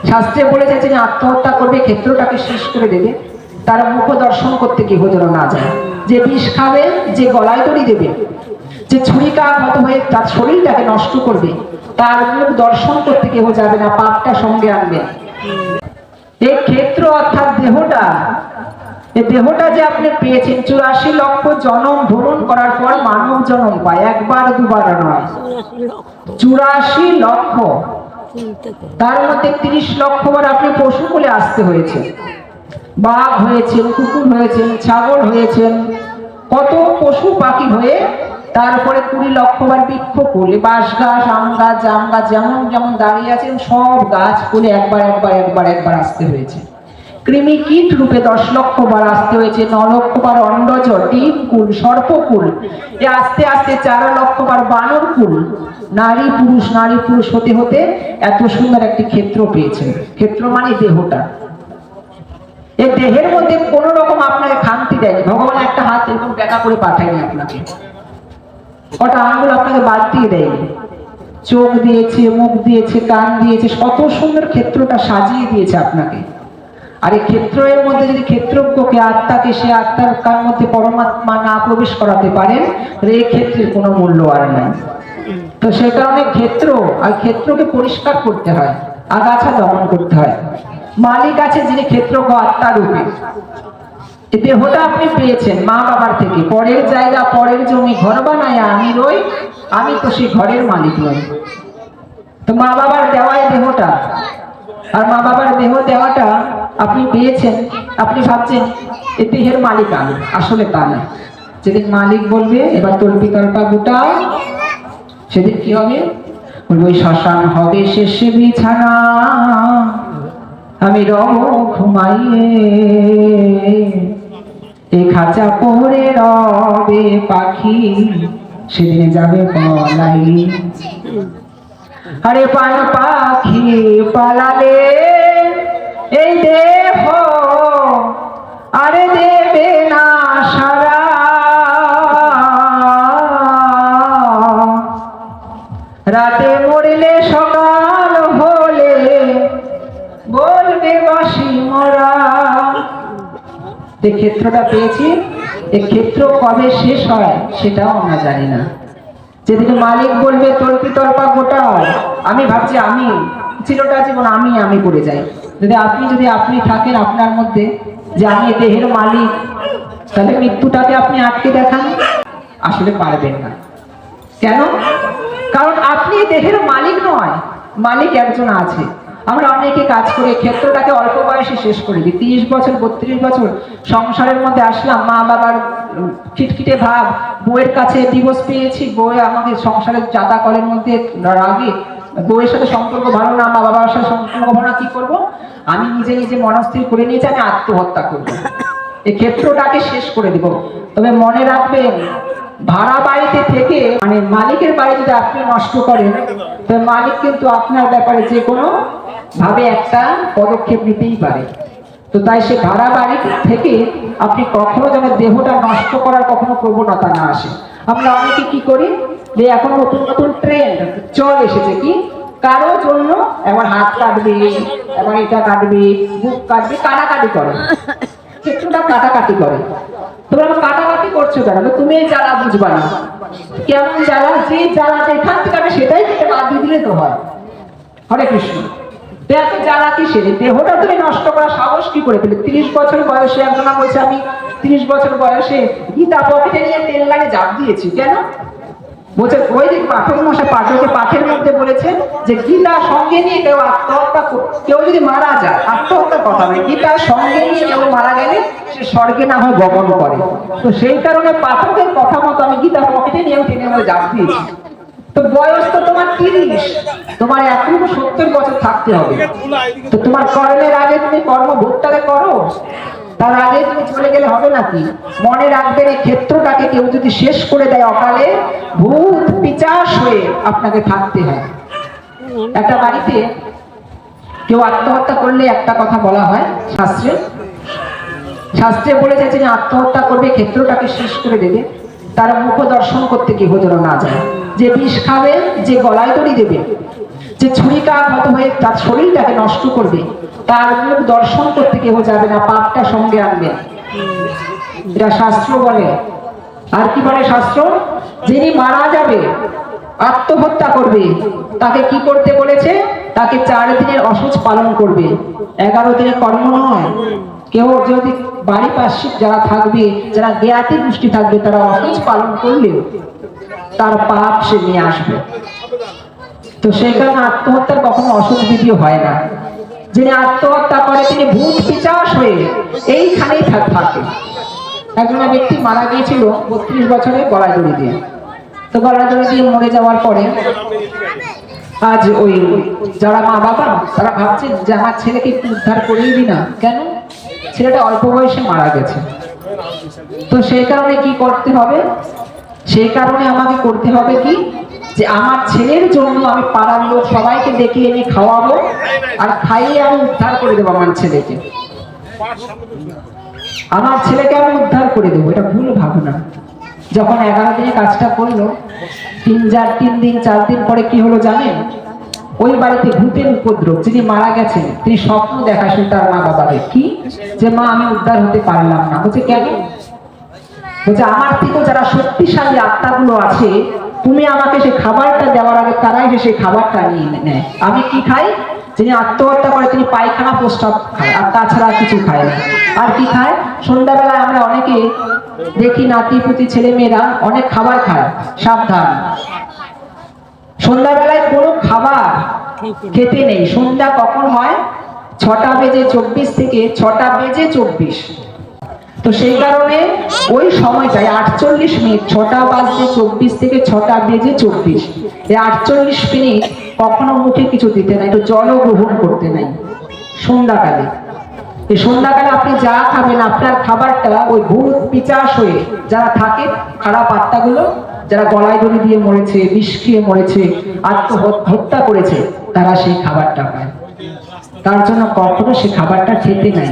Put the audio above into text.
শাস্ত্রে বলেছে যে আত্মহত্যা করবে, ক্ষেত্রটাকে শেষ করে দেবে, তার মুখ দর্শন করতে কেহ যেন না যায়। যে বিষ খাবে, যে গলায় দড়ি দেবে, যে ছুরিকাঘাত হয়ে তার শরীরটাকে নষ্ট করবে, তার মুখ দর্শন করতে কেহ যাবে না, পাপটা সঙ্গে আনবে। এই ক্ষেত্র অর্থাৎ দেহটা, এই দেহটা যে আপনি পেয়েছেন 84 লক্ষ জন্ম ভ্রমণ করার পর মানব জন্ম পায়, একবার দুবার নয়, 84 লক্ষ। তার মধ্যে 30 লক্ষ বার আপনি পশু কোলে আসতে হয়েছে, বাঘ হয়েছেন, কুকুর হয়েছেন, ছাগল হয়েছেন, কত পশু পাখি হয়ে, তারপরে 20 লক্ষ বার বৃক্ষ কোলে, বাঁশ গাছ, আম গাছ, জাম গাছ, যেমন যেমন দাঁড়িয়ে আছেন সব গাছ কোলে একবার একবার একবার একবার আসতে হয়েছে। কৃমি কীট রূপে 10 লক্ষ বার আসতে হয়েছে, 9 লক্ষ বার অন্ডজ, ডিম কুল, সর্পকুল, এ আস্তে আস্তে 4 লক্ষ বার বানর কুল, নারী পুরুষ হতে হতে এত সুন্দর একটি ক্ষেত্র পেয়েছেন। ক্ষেত্র মানে দেহটা। এই দেহের মধ্যে কোন রকম আপনাকে খামতি দেয়নি, ভগবান একটা হাত এরকম ব্যাকা করে পাঠায়নি আপনাকে, কটা আঙ্গুল আপনাকে বাদ দিয়ে দেয়নি, চোখ দিয়েছে, মুখ দিয়েছে, কান দিয়েছে, কত সুন্দর ক্ষেত্রটা সাজিয়ে দিয়েছে আপনাকে। আর এই ক্ষেত্রের মধ্যে যদি ক্ষেত্রজ্ঞকে, আত্মাকে, সে আত্মার কার মধ্যে পরমাত্মা না প্রবেশ করাতে পারেন, এই ক্ষেত্রের কোনো মূল্য আর নাই। তো সে কারণে ক্ষেত্র আর ক্ষেত্রকে পরিষ্কার করতে হয়, আগাছা দমন করতে হয়। মালিক আছে যিনি ক্ষেত্রজ্ঞ আত্মা রূপে। এই দেহটা আপনি পেয়েছেন মা বাবার থেকে, পরের জায়গা, পরের জমি, ঘর বানায় আমি রই, আমি তো সেই ঘরের মালিক নই। তো মা বাবার দেওয়াই দেহটা, আর মা বাবার দেহ দেওয়াটা আপনি পেয়েছেন, আপনি ভাবছেন এই দেহের মালিক আমি, আসলে তা না। যেদিন মালিক বলবে এবার তল্পি তল্পা গোটাও, সেদিন কি হবে? ওই শ্মশান হবে শেষে বিছানা, আমি রব ঘুমাইয়ে, এই খাঁচা পরে রবে পাখি, সেদিনে যাবে পলাই। আরে পান পাখি পালালে এই দেহ আরে দেবে না সারা, রাতে মরলে সকাল হলে বলবে বাসি মরা। যে ক্ষেত্রটা পেয়েছি, এই ক্ষেত্র কবে শেষ হয় সেটাও আমরা জানি না। যেদিন মালিক বলবে তল্পি তল্পা গোটাও, আমি ভাবছি আমি চিরটা জীবন আমি করে যাই। যদি আপনি থাকেন আপনার মধ্যে যে আমি দেহের মালিক, তাহলে মৃত্যুটাকে আপনি আটকে দেখান, আসলে পারবেন না। কেন? কারণ আপনি দেহের মালিক নয়, মালিক একজন আছে। আমরা অনেকে কাজ করে ক্ষেত্রটাকে অল্প বয়সে শেষ করে দিই। 30 বছর 32 বছর সংসারের মধ্যে আসলাম, মা বাবার খিটখিটে ভাব, বউয়ের কাছে ডিভোর্স পেয়েছি, বউ আমাকে সংসারের জাতা কলের মধ্যে রাগে, বউয়ের সাথে সম্পর্ক ভালো না, মা বাবার সাথে সম্পর্ক ভালো না, কি করবো? আমি নিজে মনস্থির করে নিয়েছি আমি আত্মহত্যা করবো, এই ক্ষেত্রটাকে শেষ করে দিব। তবে মনে রাখবেন, ভাড়া বাড়িতে থেকে মানে মালিকের বাড়ি যদি আপনি নষ্ট করেন, তবে মালিক কিন্তু আপনার ব্যাপারে যে কোনো ভাবে একটা পদক্ষেপ নিতেই পারে। তো তাই সে ভাড়া বাড়ি থেকে আপনি কখনো যেন দেহটা নষ্ট করার কখনো প্রবণতা না আসে। আমরা অনেকে কি করি, যে এখন নতুন নতুন ট্রেন্ড চল এসেছে, কি কারো জন্য এবার হাত কাটবে, এবার এটা কাটবে, বুক কাটবে, কাটাকাটি করে, ক্ষেত্রটা কাটাকাটি করে। তোমরা কাটাকাটি করছো কেন? তুমি জ্বালা বুঝবা না, কেমন জ্বালা, যে জ্বালা এখান থেকে আমি সেটাই থেকে বাদ দিয়ে দিলে তো হয়। হরে কৃষ্ণ। এত জ্বালা কি সেরে দেহটা তুমি নষ্ট করার সাহস কি করে পেলে? 30 বছর বয়সে একজন বলছে আমি 30 বছর বয়সে গীতা পকেটে নিয়ে তেল লাগে ঝাঁপ দিয়েছি। কেন? বলছে ওই যে পাঠক মশাই পাঠের মধ্যে বলেছেন যে গীতা সঙ্গে নিয়ে কেউ আত্মহত্যা, কেউ যদি মারা যায়, আত্মহত্যার কথা নয়, গীতার সঙ্গে নিয়ে কেউ মারা গেলে সে স্বর্গে না হয় গমন করে। তো সেই কারণে পাঠকের কথা মতো আমি গীতা পকেটে নিয়ে টেনে মধ্যে ঝাঁপ দিয়েছি। তো বয়স তো তোমার 30, তোমার এখনো 70 বছর থাকতে হবে। তো তোমার কর্মের আগে তুমি কর্ম ভোগটাকে করো, তার আগে তুমি চলে গেলে হবে নাকি? মনে রাখবেন, এই ক্ষেত্রটাকে কেউ যদি শেষ করে দেয় অকালে, ভূত পিচাস হয়ে আপনাকে থাকতে হয়। একটা বাড়িতে কেউ আত্মহত্যা করলে একটা কথা বলা হয় শাস্ত্রে বলেছে যে আত্মহত্যা করবে, ক্ষেত্রটাকে শেষ করে দেবে, তার মুখ দর্শন করতে কেহ যেন না যায়। যে বিষ খাবে, যে গলায় দড়ি দেবে, যে ছুরিকাঘাত হয়ে তার শরীরটাকে নষ্ট করবে, তার মুখ দর্শন করতে কেউ যাবে না, পাপটা সঙ্গে আনবে। এটা শাস্ত্র বলে। আর কি বলে শাস্ত্র? যিনি মারা যাবে, আত্মহত্যা করবে, তাকে কি করতে বলেছে? তাকে 4 দিনের অসুচ পালন করবে, 11 দিনের কর্ম নয়। কেউ যদি বাড়ি পাশে যারা থাকবে, যারা জ্ঞাতি গোষ্ঠী থাকবে, তারা অসুচ পালন করলেও তার পাপ সে নিয়ে আসবে। তো সেই কারণে আত্মহত্যার কখনো অসুচ বিধি হয় না। যিনি আত্মহত্যা করে তিনি ভূত পিশাচ হয়ে এইখানেই থাকে। একজন ব্যক্তি মারা গিয়েছিল 32 বছরে গলায় দড়ি দিয়ে। তো গলায় দড়ি দিয়ে মরে যাওয়ার পরে আজ ওই যারা মা বাবা তারা ভাবছে যে আমার ছেলেকে একটু উদ্ধার করিয়ে দি না, কেন? ছেলেটা অল্প বয়সে মারা গেছে। তো সেই কারণে কি করতে হবে? সেই কারণে আমাকে করতে হবে কি, যে আমার ছেলের জন্য আমি পাড়ার লোক সবাইকে ডেকে এনে খাওয়াবো, আর খাইয়ে আমি উদ্ধার করে দেবো আমার ছেলেকে। আমার ছেলেকে আমি উদ্ধার করে দেবো, এটা ভুল ভাবনা। যখন 11 দিনে কাজটা করলো, 3 দিন 4 দিন পরে কি হলো জানেন? ওই বাড়িতে ভূতের উপদ্রব। যিনি মারা গেছেন তিনি স্বপ্ন দেখাচ্ছেন তার মা বাবাকে, কি যে মা আমি উদ্ধার হতে পারলাম না। বলছে কেন? বলছে আমার থেকেও যারা শক্তিশালী আত্মাগুলো আছে, তুমি আমাকে সেই খাবারটা দেওয়ার আগে তারাই সেই খাবারটা নিয়ে নেয়। আমি কি খাই? যিনি আত্মহত্যা করে তিনি পায়খানা প্রস্রাব খায়, আর তাছাড়া কিছু খায় না। আর কি খায়? সন্ধ্যাবেলায় আমরা অনেকে দেখি নাতিপুতি ছেলে মেয়েরা অনেক খাবার খায়। সাবধান, সন্ধ্যাবেলায় কোনো খাবার খেতে নেই। সন্ধ্যা কখন হয়? 6টা বেজে 24 থেকে 6টা বেজে 24। তো সেই কারণে ওই সময়টায় 48 মিনিট, 6টা বাজে 24 থেকে 6টা বেজে 24, এই 48 মিনিট কখনো মুখে কিছু দিতে নাই, একটু জলও গ্রহণ করতে নাই সন্ধ্যাকালে। এই সন্ধ্যাকালে আপনি যা খাবেন, আপনার খাবারটা ওই ভূত পিশাচ হয়ে যারা থাকে, খারাপ আত্মাগুলো যারা গলায় দড়ি দিয়ে মরেছে, বিষ খেয়ে মরেছে, আত্মহত্যা করেছে, তারা সেই খাবারটা পায়। তার জন্য কখনো সেই খাবারটা খেতে নাই।